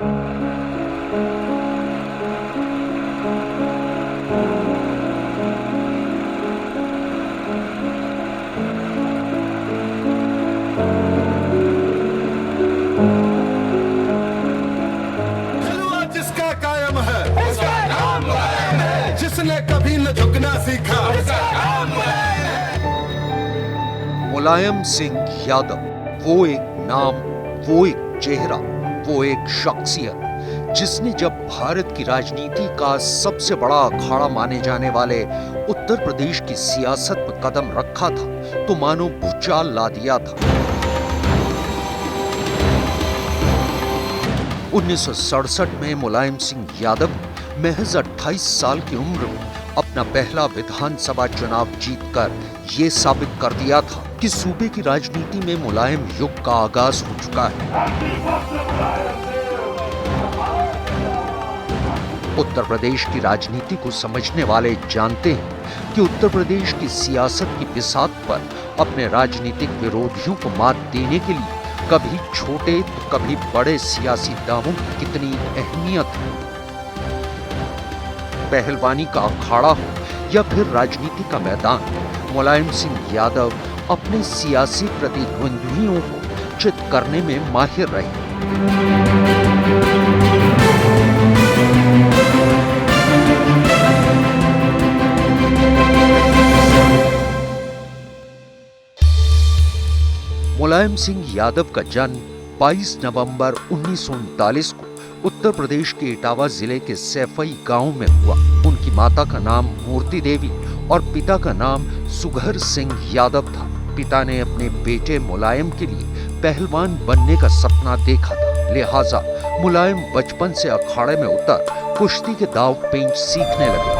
जिसका कायम है उसका नाम मुलायम है, जिसने कभी न झुकना सीखा उसका नाम मुलायम है। मुलायम सिंह यादव वो एक नाम, वो एक चेहरा, वो एक शख्सियत जिसने जब भारत की राजनीति का सबसे बड़ा अखाड़ा माने जाने वाले उत्तर प्रदेश की सियासत में कदम रखा था तो मानो भूचाल ला दिया था। 1967 में मुलायम सिंह यादव महज 28 साल की उम्र में अपना पहला विधानसभा चुनाव जीतकर ये साबित कर दिया था कि सूबे की राजनीति में मुलायम युग का आगाज हो चुका है। उत्तर प्रदेश की राजनीति को समझने वाले जानते हैं कि उत्तर प्रदेश की सियासत की बिसात पर अपने राजनीतिक विरोधियों को मात देने के लिए कभी छोटे तो कभी बड़े सियासी दावों की कितनी अहमियत है। पहलवानी का अखाड़ा हो या फिर राजनीति का मैदान, मुलायम सिंह यादव अपने सियासी प्रतिद्वंद्वियों को चित करने में माहिर रहे। मुलायम सिंह यादव का जन्म 22 नवंबर 1939 को उत्तर प्रदेश के इटावा जिले के सैफई गांव में हुआ। उनकी माता का नाम मूर्ति देवी और पिता का नाम सुघर सिंह यादव था। पिता ने अपने बेटे मुलायम के लिए पहलवान बनने का सपना देखा था, लिहाजा मुलायम बचपन से अखाड़े में उतर कुश्ती के दाव पेंच सीखने लगे।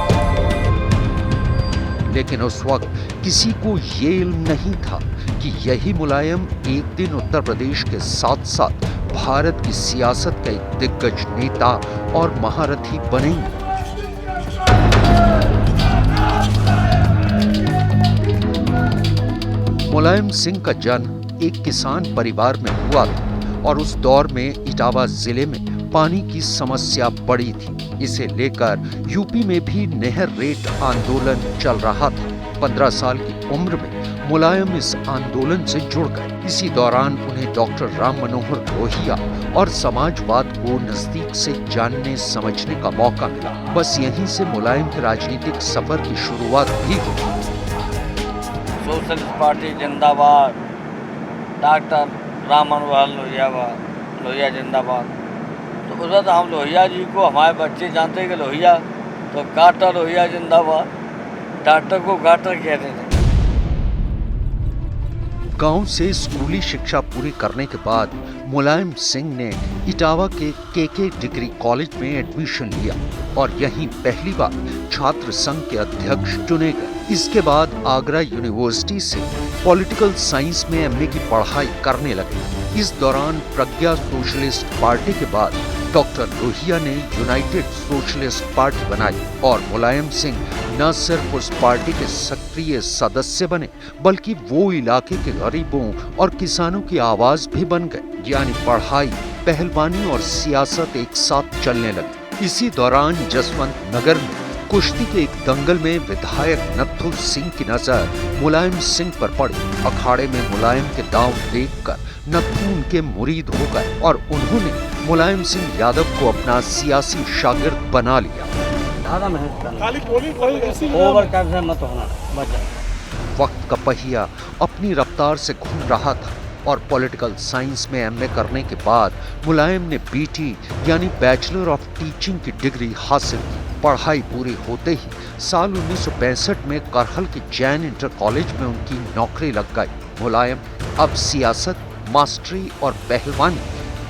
लेकिन उस वक्त किसी को ये इल्म नहीं था कि यही मुलायम एक दिन उत्तर प्रदेश के साथ साथ भारत की सियासत का एक दिग्गज नेता और महारथी बनेंगे। मुलायम सिंह का जन्म एक किसान परिवार में हुआ था और उस दौर में इटावा जिले में पानी की समस्या बड़ी थी। इसे लेकर यूपी में भी नहर रेट आंदोलन चल रहा था। 15 साल की उम्र में मुलायम इस आंदोलन से जुड़ गए। इसी दौरान उन्हें डॉक्टर राम मनोहर लोहिया और समाजवाद को नजदीक से जानने समझने का मौका मिला। बस यहीं से मुलायम के राजनीतिक सफर की शुरुआत भी हुई। सोशलिस्ट पार्टी जिंदाबाद, डॉक्टर राम मनोहर लोहिया जिंदाबाद। तो उधर हम लोहिया जी को, हमारे बच्चे जानते हैं कि लोहिया तो गाटर लोहिया जिंदाबाद, डॉक्टर को गाटर कहते थे। गांव से स्कूली शिक्षा पूरी करने के बाद मुलायम सिंह ने इटावा के केके डिग्री कॉलेज में एडमिशन लिया और यहीं पहली बार छात्र संघ के अध्यक्ष चुने गए। इसके बाद आगरा यूनिवर्सिटी से पॉलिटिकल साइंस में एमए की पढ़ाई करने लगे। इस दौरान प्रज्ञा सोशलिस्ट पार्टी के बाद डॉक्टर लोहिया ने यूनाइटेड सोशलिस्ट पार्टी बनाई और मुलायम सिंह न सिर्फ उस पार्टी के सक्रिय सदस्य बने बल्कि वो इलाके के गरीबों और किसानों की आवाज भी बन गए। यानी पढ़ाई, पहलवानी और सियासत एक साथ चलने लगी। इसी दौरान जसवंत नगर में कुश्ती के एक दंगल में विधायक नत्थू सिंह की नजर मुलायम सिंह पर पड़ी। अखाड़े में मुलायम के दांव देखकर नत्थू उनके मुरीद हो गए और उन्होंने मुलायम सिंह यादव को अपना सियासी शागिर्द बना लिया। वक्त का पहिया अपनी रफ्तार से घूम रहा था और पॉलिटिकल साइंस में एमए करने के बाद मुलायम ने बीटी यानी बैचलर ऑफ टीचिंग की डिग्री हासिल की। पढ़ाई पूरी होते ही साल 1965 में करहल के जैन इंटर कॉलेज में उनकी नौकरी लग गई। मुलायम अब सियासत, मास्टरी और पहलवानी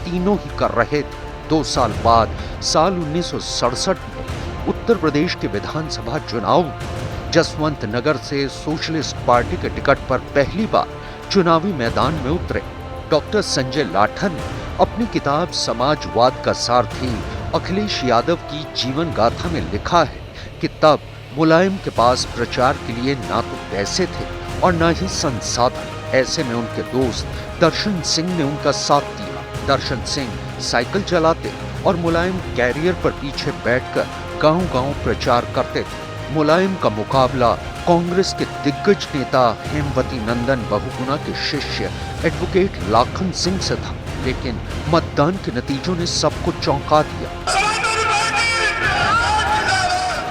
तीनों ही कर रहे थे। 2 साल बाद साल 1967 में उत्तर प्रदेश के विधानसभा चुनाव में जसवंत नगर से सोशलिस्ट पार्टी के टिकट पर पहली बार चुनावी मैदान में उतरे। डॉक्टर संजय लाठर ने अपनी किताब समाजवाद का सारथी अखिलेश यादव की जीवन गाथा में लिखा है कि तब मुलायम के पास प्रचार के लिए ना तो पैसे थे और ना ही संसाधन। ऐसे में उनके दोस्त दर्शन सिंह ने उनका साथ दिया। दर्शन सिंह साइकिल चलाते और मुलायम कैरियर पर पीछे बैठकर गांव-गांव प्रचार करते थे। मुलायम का मुकाबला कांग्रेस के दिग्गज नेता हेमवती नंदन बहुगुणा के शिष्य एडवोकेट लाखन सिंह से था, लेकिन मतदान के नतीजों ने सबको चौंका दिया।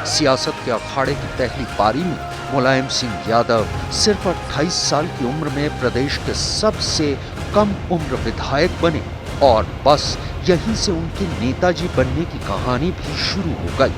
सियासत के अखाड़े की पहली पारी में मुलायम सिंह यादव सिर्फ 28 साल की उम्र में प्रदेश के सबसे कम उम्र विधायक बने और बस यहीं से उनके नेताजी बनने की कहानी भी शुरू हो गई।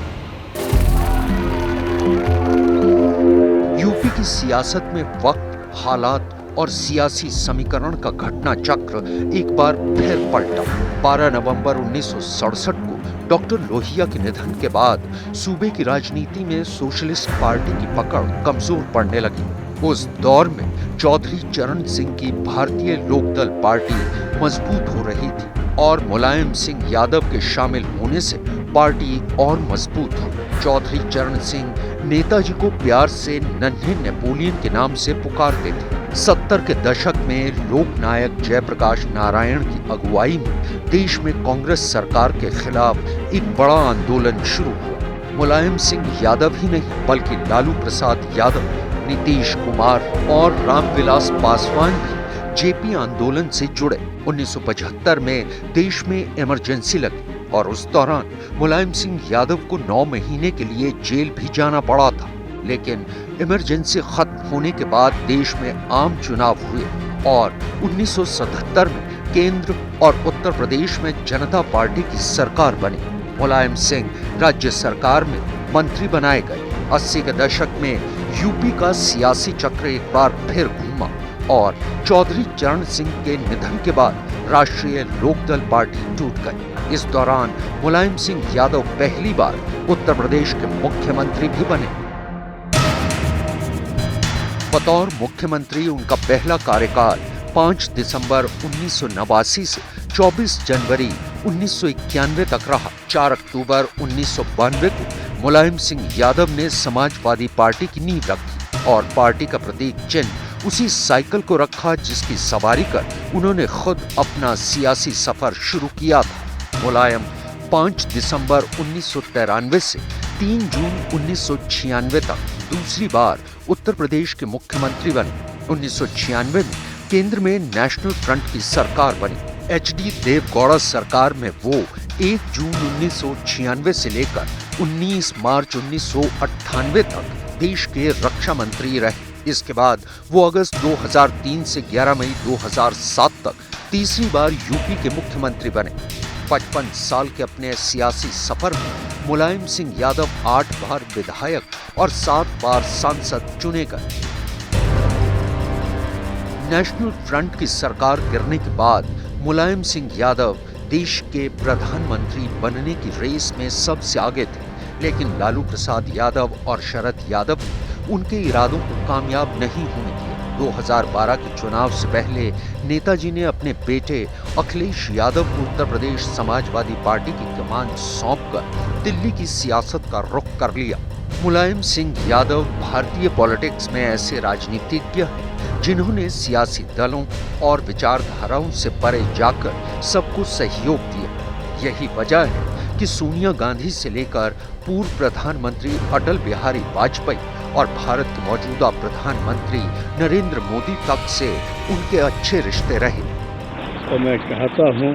यूपी की सियासत में वक्त, हालात और सियासी समीकरण का घटना चक्र एक बार फिर पलटा। 12 नवंबर 1967 को डॉक्टर लोहिया के निधन के बाद सूबे की राजनीति में सोशलिस्ट पार्टी की पकड़ कमजोर पड़ने लगी। उस दौर में चौधरी चरण सिंह की भारतीय लोकदल पार्टी मजबूत हो रही थी और मुलायम सिंह यादव के शामिल होने से पार्टी और मजबूत हुई। चौधरी चरण सिंह नेताजी को प्यार से नन्हे नेपोलियन के नाम से पुकारते थे। 70 के दशक में लोकनायक जयप्रकाश नारायण की अगुवाई में देश में कांग्रेस सरकार के खिलाफ एक बड़ा आंदोलन शुरू हुआ। मुलायम सिंह यादव ही नहीं बल्कि लालू प्रसाद यादव, नीतीश कुमार और रामविलास पासवान भी जेपी आंदोलन से जुड़े। 1975 में देश में इमरजेंसी लगी और उस दौरान मुलायम सिंह यादव को 9 महीने के लिए जेल भी जाना पड़ा था। लेकिन इमरजेंसी खत्म होने के बाद देश में आम चुनाव हुए और 1977 में केंद्र और उत्तर प्रदेश में जनता पार्टी की सरकार बनी। मुलायम सिंह राज्य सरकार में मंत्री बनाए गए। 80 के दशक में यूपी का सियासी चक्र एक बार फिर घूमा और चौधरी चरण सिंह के निधन के बाद राष्ट्रीय लोकदल पार्टी टूट गई। इस दौरान मुलायम सिंह यादव पहली बार उत्तर प्रदेश के मुख्यमंत्री भी बने। बतौर मुख्यमंत्री उनका पहला कार्यकाल 5 दिसंबर 1989 से 24 जनवरी 1991 तक रहा। 4 अक्टूबर 1992 को मुलायम सिंह यादव ने समाजवादी पार्टी की नींव रखी और पार्टी का प्रतीक चिन्ह उसी साइकिल को रखा जिसकी सवारी कर उन्होंने खुद अपना सियासी सफर शुरू किया था। मुलायम 5 दिसंबर 1993 से 3 जून 1996 तक दूसरी बार उत्तर प्रदेश के मुख्यमंत्री बने। 1996 में केंद्र में नेशनल फ्रंट की सरकार बनी। HD देवगौड़ा सरकार में वो 1 जून 1996 से लेकर 19 मार्च 1998 तक देश के रक्षा मंत्री रहे। इसके बाद वो अगस्त 2003 से 11 मई 2007 तक तीसरी बार यूपी के मुख्यमंत्री बने। 55 साल के अपने सियासी सफर में मुलायम सिंह यादव 8 बार विधायक और 7 बार सांसद चुने गए। नेशनल फ्रंट की सरकार गिरने के बाद मुलायम सिंह यादव देश के प्रधानमंत्री बनने की रेस में सबसे आगे थे, लेकिन लालू प्रसाद यादव और शरद यादव ने उनके इरादों को कामयाब नहीं होने दिया। 2012 के चुनाव से पहले नेताजी ने अपने बेटे अखिलेश यादव को उत्तर प्रदेश समाजवादी पार्टी की कमान सौंपकर दिल्ली की सियासत का रुख कर लिया। मुलायम सिंह यादव भारतीय पॉलिटिक्स में ऐसे राजनीतिज्ञ हैं जिन्होंने सियासी दलों और विचारधाराओं से परे जाकर सबको सहयोग दिया। यही वजह है कि सोनिया गांधी से लेकर पूर्व प्रधानमंत्री अटल बिहारी वाजपेयी और भारत के मौजूदा प्रधानमंत्री नरेंद्र मोदी तक से उनके अच्छे रिश्ते रहे। तो मैं चाहता हूँ,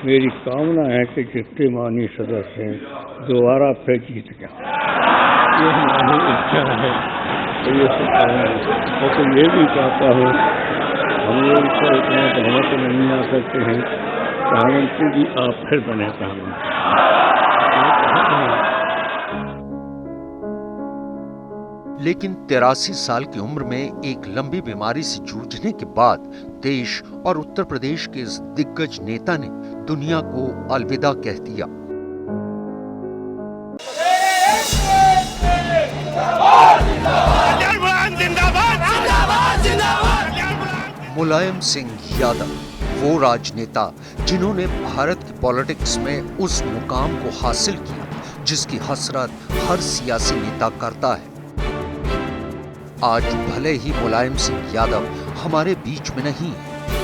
मेरी कामना है कि जितने माननीय सदस्य हैं दोबारा फिर जीत जाए। ये हमारी इच्छा है। तो ये मैं तो ये भी चाहता हूँ, हम लोग को इतना बहुमत नहीं आ सकते हैं, प्रधानमंत्री जी आप फिर बने प्रधानमंत्री। लेकिन 83 साल की उम्र में एक लंबी बीमारी से जूझने के बाद देश और उत्तर प्रदेश के इस दिग्गज नेता ने दुनिया को अलविदा कह दिया। मुलायम सिंह यादव वो राजनेता जिन्होंने भारत की पॉलिटिक्स में उस मुकाम को हासिल किया जिसकी हसरत हर सियासी नेता करता है। आज भले ही मुलायम सिंह यादव हमारे बीच में नहीं,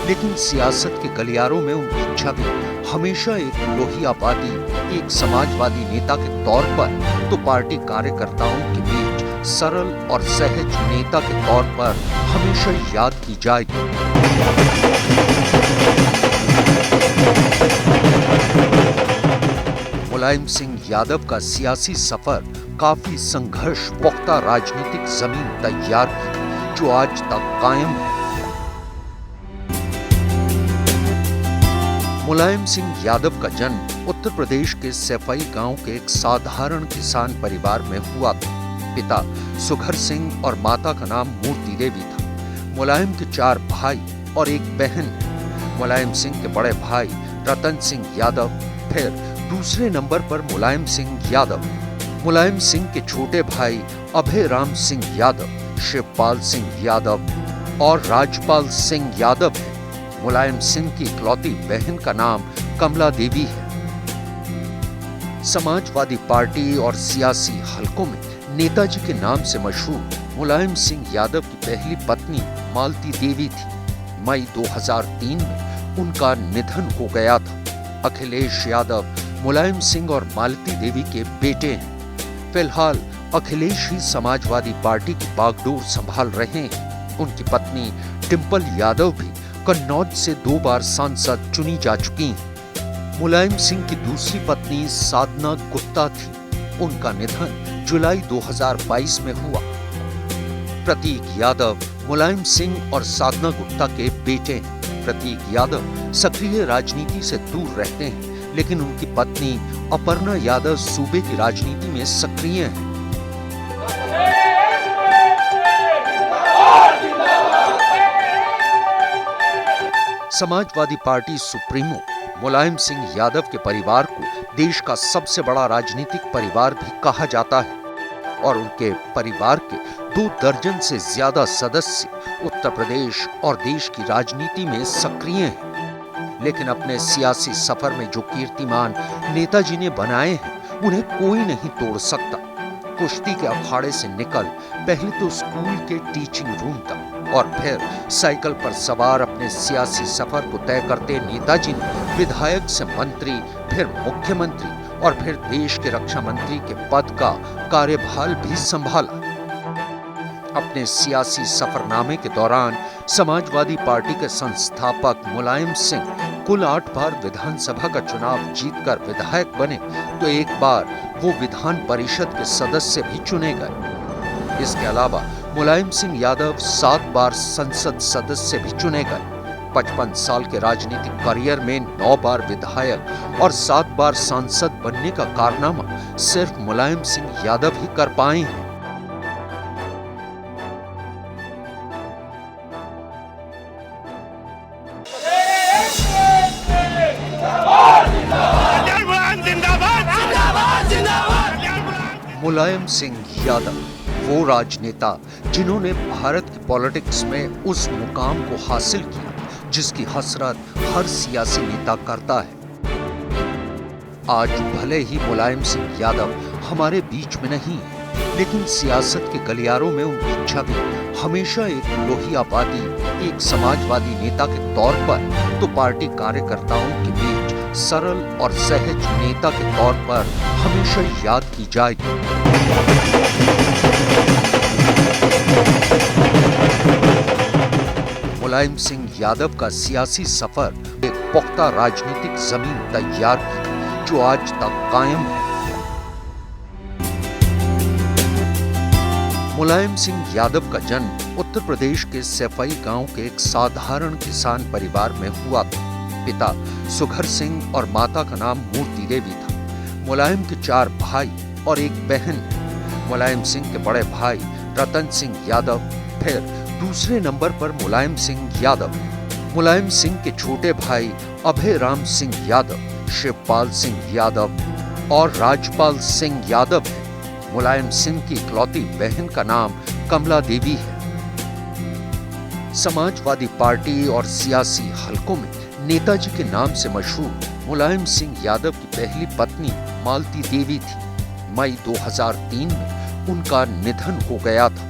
लेकिन सियासत के गलियारों में उनकी छवि हमेशा एक लोहियावादी, एक समाजवादी नेता के तौर पर तो पार्टी कार्यकर्ताओं के बीच सरल और सहज नेता के तौर पर हमेशा याद की जाएगी। मुलायम सिंह यादव का सियासी सफर काफी संघर्ष पुख्ता राजनीतिक जमीन तैयार की, जो आज तक कायम है। मुलायम सिंह यादव का जन्म उत्तर प्रदेश के सैफई गांव के एक साधारण किसान परिवार में हुआ था। पिता सुघर सिंह और माता का नाम मूर्ति देवी था। मुलायम के 4 भाई और एक बहन है। मुलायम सिंह के बड़े भाई रतन सिंह यादव, फिर दूसरे नंबर पर मुलायम सिंह यादव। मुलायम सिंह के छोटे भाई अभय राम सिंह यादव, शिवपाल सिंह यादव और राजपाल सिंह यादव है। मुलायम सिंह की इकलौती बहन का नाम कमला देवी है। समाजवादी पार्टी और सियासी हलकों में नेताजी के नाम से मशहूर मुलायम सिंह यादव की पहली पत्नी मालती देवी थी। मई 2003 में उनका निधन हो गया था। अखिलेश यादव मुलायम सिंह और मालती देवी के बेटे हैं। फिलहाल अखिलेश ही समाजवादी पार्टी की बागडोर संभाल रहे हैं। उनकी पत्नी डिंपल यादव भी कन्नौज से 2 बार सांसद चुनी जा चुकी हैं। मुलायम सिंह की दूसरी पत्नी साधना गुप्ता थी। उनका निधन जुलाई 2022 में हुआ। प्रतीक यादव मुलायम सिंह और साधना गुप्ता के बेटे हैं। प्रतीक यादव सक्रिय राजनीति से दूर रहते हैं, लेकिन उनकी पत्नी अपर्णा यादव सूबे की राजनीति में सक्रिय हैं। समाजवादी पार्टी सुप्रीमो मुलायम सिंह यादव के परिवार को देश का सबसे बड़ा राजनीतिक परिवार भी कहा जाता है और उनके परिवार के 2 दर्जन से ज्यादा सदस्य उत्तर प्रदेश और देश की राजनीति में सक्रिय हैं। लेकिन अपने सियासी सफर में जो कीर्तिमान नेताजी ने बनाए हैं, उन्हें कोई नहीं तोड़ सकता। कुश्ती के अखाड़े से निकल पहले तो स्कूल के टीचिंग रूम तक और फिर साइकिल पर सवार अपने सियासी सफर को तय करते नेताजी ने विधायक से मंत्री, फिर मुख्यमंत्री और फिर देश के रक्षा मंत्री के पद का कार्यभार भी संभाला। अपने सियासी सफरनामे के दौरान समाजवादी पार्टी के संस्थापक मुलायम सिंह कुल 8 बार विधानसभा का चुनाव जीतकर विधायक बने, तो एक बार वो विधान परिषद के सदस्य भी चुने गए। इसके अलावा मुलायम सिंह यादव 7 बार संसद सदस्य भी चुने गए। 55 साल के राजनीतिक करियर में 9 बार विधायक और 7 बार सांसद बनने का कारनामा सिर्फ मुलायम सिंह यादव ही कर पाए हैं। मुलायम सिंह यादव वो राजनेता जिन्होंने भारत की पॉलिटिक्स में उस मुकाम को हासिल किया जिसकी हसरत हर सियासी नेता करता है। आज भले ही मुलायम सिंह यादव हमारे बीच में नहीं है, लेकिन सियासत के गलियारों में उनकी छवि हमेशा एक लोहियावादी, एक समाजवादी नेता के तौर पर तो पार्टी कार्यकर्ताओं के बीच सरल और सहज नेता के तौर पर हमेशा याद की जाएगी। मुलायम सिंह यादव का सियासी सफर एक पुख्ता राजनीतिक जमीन तैयार की, जो आज तक कायम है। मुलायम सिंह यादव का जन्म उत्तर प्रदेश के सैफई गांव के एक साधारण किसान परिवार में हुआ था। पिता सुघर सिंह और माता का नाम मूर्ति देवी था। मुलायम के 4 भाई और एक बहन है। मुलायम सिंह के बड़े भाई रतन सिंह यादव, फिर दूसरे नंबर पर मुलायम सिंह यादव। मुलायम सिंह के छोटे भाई अभय राम सिंह यादव, शिवपाल सिंह यादव और राजपाल सिंह यादव है। मुलायम सिंह की इकलौती बहन का नाम कमला देवी है। समाजवादी पार्टी और सियासी हलकों में नेताजी के नाम से मशहूर मुलायम सिंह यादव की पहली पत्नी मालती देवी थी। मई 2003 में उनका निधन हो गया था।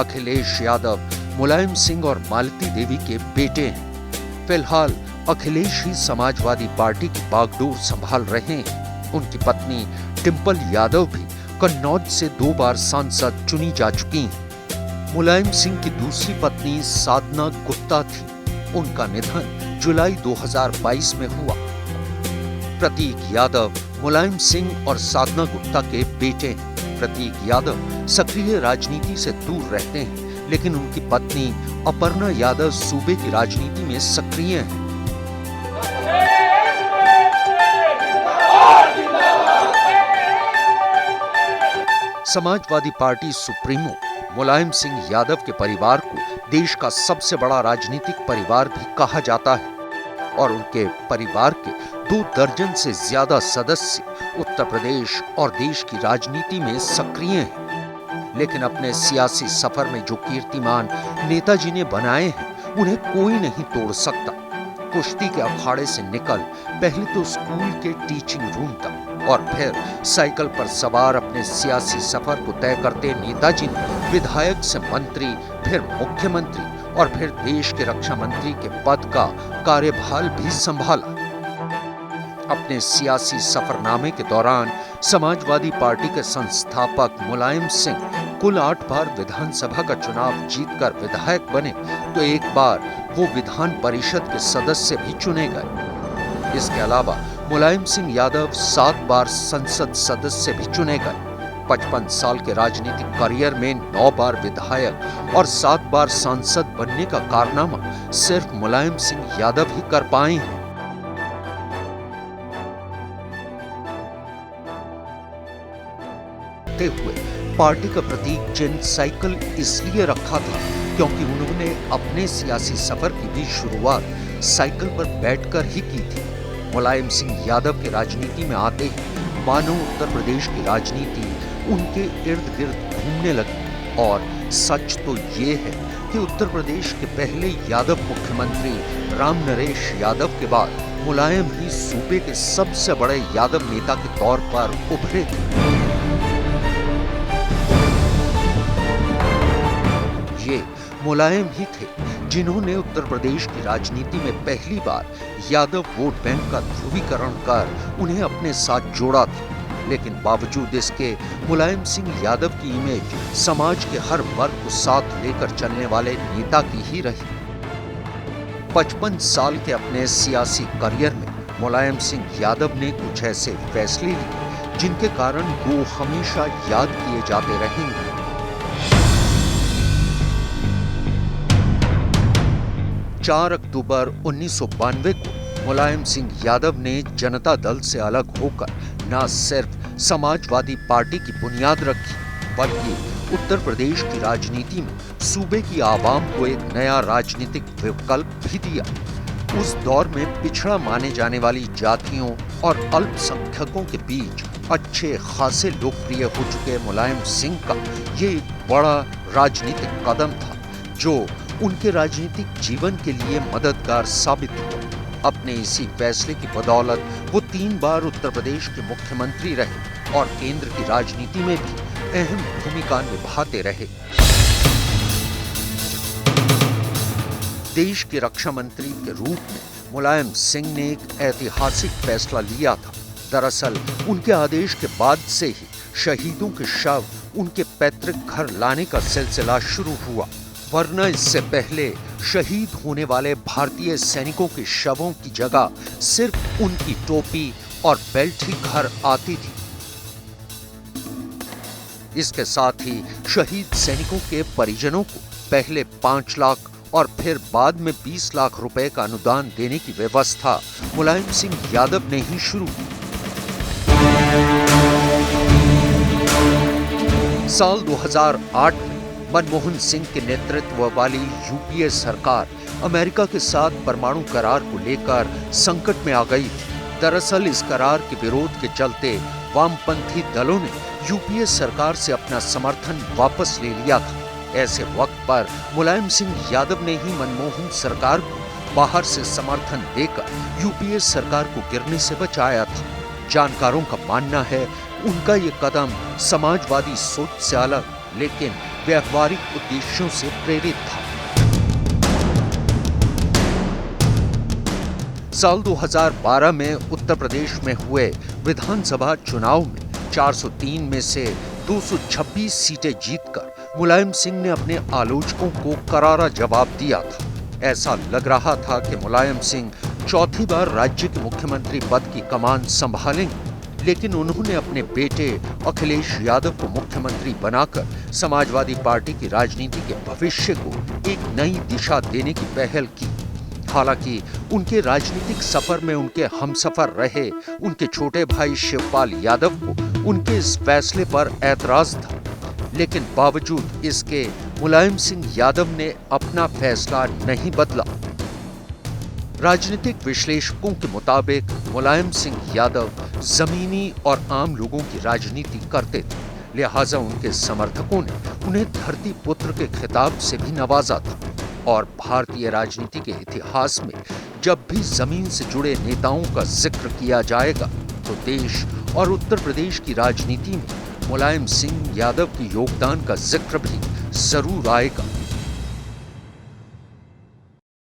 अखिलेश यादव मुलायम सिंह और मालती देवी के बेटे हैं। फिलहाल अखिलेश ही समाजवादी पार्टी की बागडोर संभाल रहे हैं। उनकी पत्नी डिंपल यादव भी कन्नौज से 2 बार सांसद चुनी जा चुकी हैं। मुलायम सिंह की दूसरी पत्नी साधना गुप्ता थी। उनका निधन जुलाई 2022 में हुआ। प्रतीक यादव मुलायम सिंह और साधना गुप्ता के बेटे हैं। प्रतीक यादव सक्रिय राजनीति से दूर रहते हैं, लेकिन उनकी पत्नी अपर्णा यादव सूबे की राजनीति में सक्रिय हैं। समाजवादी पार्टी सुप्रीमो मुलायम सिंह यादव के परिवार को देश का सबसे बड़ा राजनीतिक परिवार भी कहा जाता है और उनके परिवार के 2 दर्जन से ज्यादा सदस्य उत्तर प्रदेश और देश की राजनीति में सक्रिय हैं। लेकिन अपने सियासी सफर में जो कीर्तिमान नेताजी ने बनाए हैं, उन्हें कोई नहीं तोड़ सकता। कुश्ती के अखाड़े से निकल पहले तो स्कूल के टीचिंग रूम तक और फिर साइकिल पर सवार अपने सियासी सफर को तय करते नेताजी ने विधायक से मंत्री, फिर मुख्यमंत्री और फिर देश के रक्षा मंत्री के पद का कार्यभार भी संभाला। अपने सियासी सफरनामे के दौरान समाजवादी पार्टी के संस्थापक मुलायम सिंह कुल 8 बार विधानसभा का चुनाव जीतकर विधायक बने, तो एक बार वो विधान परिषद के सदस्य भी चुने गए। इसके अलावा मुलायम सिंह यादव 7 बार संसद सदस्य भी चुने गए। 55 साल के राजनीतिक करियर में 9 बार विधायक और 7 बार सांसद बनने का कारनामा सिर्फ मुलायम सिंह यादव ही कर पाए हैं। हुए पार्टी का प्रतीक चिन्ह साइकिल इसलिए रखा था क्योंकि उन्होंने अपने सियासी सफर की भी शुरुआत साइकिल पर बैठकर ही की थी। मुलायम सिंह यादव के राजनीति में आते ही मानो उत्तर प्रदेश की राजनीति उनके इर्द गिर्द घूमने लगी। और सच तो ये है कि उत्तर प्रदेश के पहले यादव मुख्यमंत्री राम नरेश यादव के बाद मुलायम ही सूबे के सबसे बड़े यादव नेता के तौर पर उभरे थे। ये मुलायम ही थे जिन्होंने उत्तर प्रदेश की राजनीति में पहली बार यादव वोट बैंक का ध्रुवीकरण कर उन्हें अपने साथ जोड़ा था। लेकिन बावजूद इसके मुलायम सिंह यादव की इमेज समाज के हर वर्ग को साथ लेकर चलने वाले नेता की ही रही। 55 साल के अपने सियासी करियर में मुलायम सिंह यादव ने कुछ ऐसे फैसले लिए जिनके कारण वो हमेशा याद किए जाते रहेंगे। 4 अक्टूबर 1992 को मुलायम सिंह यादव ने जनता दल से अलग होकर न सिर्फ समाजवादी पार्टी की बुनियाद रखी, बल्कि उत्तर प्रदेश की राजनीति में सूबे की आवाम को एक नया राजनीतिक विकल्प भी दिया। उस दौर में पिछड़ा माने जाने वाली जातियों और अल्पसंख्यकों के बीच अच्छे खासे लोकप्रिय हो चुके मुलायम सिंह का ये एक बड़ा राजनीतिक कदम था जो उनके राजनीतिक जीवन के लिए मददगार साबित हुआ। अपने इसी फैसले की बदौलत वो 3 बार उत्तर प्रदेश के मुख्यमंत्री रहे और केंद्र की राजनीति में भी अहम भूमिका निभाते रहे। देश के रक्षा मंत्री के रूप में मुलायम सिंह ने एक ऐतिहासिक फैसला लिया था। दरअसल उनके आदेश के बाद से ही शहीदों के शव उनके पैतृक घर लाने का सिलसिला शुरू हुआ, वरना इससे पहले शहीद होने वाले भारतीय सैनिकों के शवों की जगह सिर्फ उनकी टोपी और बेल्ट ही घर आती थी। इसके साथ ही शहीद सैनिकों के परिजनों को पहले 5 लाख और फिर बाद में 20 लाख रुपए का अनुदान देने की व्यवस्था मुलायम सिंह यादव ने ही शुरू की। साल 2008 में मनमोहन सिंह के नेतृत्व वाली यूपीए सरकार अमेरिका के साथ परमाणु करार को लेकर संकट में आ गई। दरअसल इस करार के विरोध के चलते वामपंथी दलों ने यूपीए सरकार से अपना समर्थन वापस ले लिया था। ऐसे वक्त पर मुलायम सिंह यादव ने ही मनमोहन सरकार को बाहर से समर्थन देकर यूपीए सरकार को गिरने से बचाया था। जानकारों का मानना है उनका ये कदम समाजवादी सोच से अलग लेकिन व्यवहारिक उद्देश्यों से प्रेरित था। साल 2012 में उत्तर प्रदेश में हुए विधानसभा चुनाव में 403 में से 226 सीटें जीतकर मुलायम सिंह ने अपने आलोचकों को करारा जवाब दिया था। ऐसा लग रहा था कि मुलायम सिंह चौथी बार राज्य के मुख्यमंत्री पद की कमान संभालेंगे, लेकिन उन्होंने अपने बेटे अखिलेश यादव को मुख्यमंत्री बनाकर समाजवादी पार्टी की राजनीति के भविष्य को एक नई दिशा देने की पहल की। हालांकि उनके राजनीतिक सफर में उनके हमसफर रहे उनके छोटे भाई शिवपाल यादव को उनके इस फैसले पर ऐतराज था, लेकिन बावजूद इसके मुलायम सिंह यादव ने अपना फैसला नहीं बदला। राजनीतिक विश्लेषकों के मुताबिक मुलायम सिंह यादव जमीनी और आम लोगों की राजनीति करते थे, लिहाजा उनके समर्थकों ने उन्हें धरती पुत्र के खिताब से भी नवाजा था। और भारतीय राजनीति के इतिहास में जब भी जमीन से जुड़े नेताओं का जिक्र किया जाएगा तो देश और उत्तर प्रदेश की राजनीति में मुलायम सिंह यादव के योगदान का जिक्र भी जरूर आएगा।